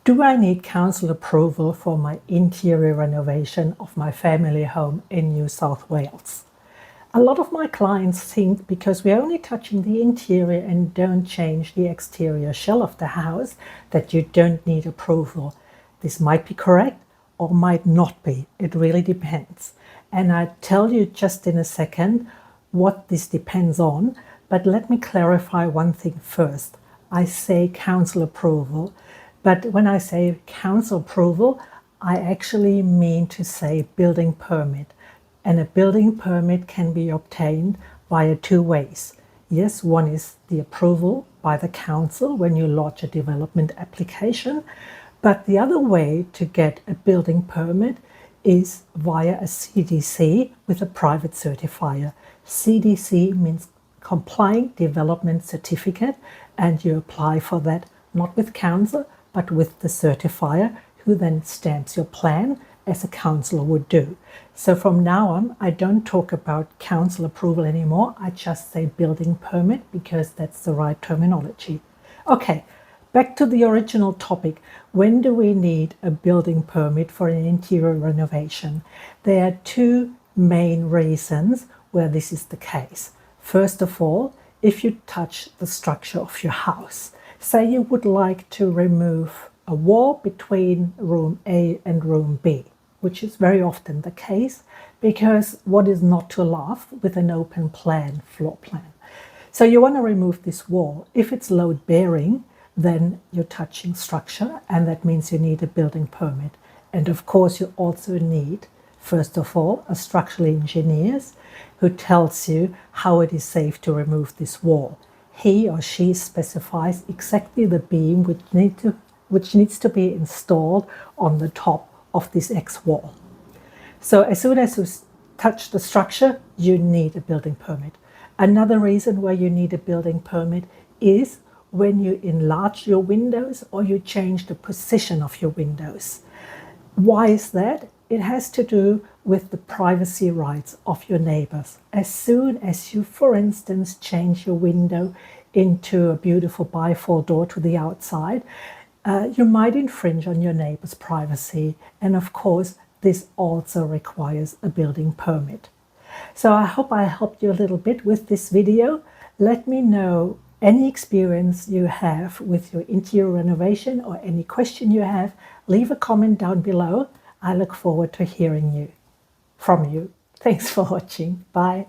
Do I need council approval for my interior renovation of my family home in New South Wales? A lot of my clients think because we're only touching the interior and don't change the exterior shell of the house that you don't need approval. This might be correct or might not be. It really depends. And I'll tell you just in a second what this depends on, but let me clarify one thing first. I say council approval, but when I say council approval, I actually mean to say building permit. And a building permit can be obtained via two ways. Yes, one is the approval by the council when you lodge a development application, but the other way to get a building permit is via a CDC with a private certifier. CDC means Complying Development Certificate, and you apply for that not with council, but with the certifier, who then stamps your plan as a councillor would do. So from now on, I don't talk about council approval anymore. I just say building permit because that's the right terminology. Okay, back to the original topic. When do we need a building permit for an interior renovation? There are two main reasons where this is the case. First of all, if you touch the structure of your house, say you would like to remove a wall between room A and room B, which is very often the case, because what is not to love with an open plan, floor plan? So you want to remove this wall. If it's load bearing, then you're touching structure, and that means you need a building permit. And of course, you also need, first of all, a structural engineer who tells you how it is safe to remove this wall. He or she specifies exactly the beam which needs to be installed on the top of this X wall. So as soon as you touch the structure, you need a building permit. Another reason why you need a building permit is when you enlarge your windows or you change the position of your windows. Why is that? It has to do with the privacy rights of your neighbors. As soon as you, for instance, change your window into a beautiful bifold door to the outside, you might infringe on your neighbor's privacy. And of course, this also requires a building permit. So I hope I helped you a little bit with this video. Let me know any experience you have with your interior renovation or any question you have. Leave a comment down below. I look forward to hearing from you. Thanks for watching. Bye.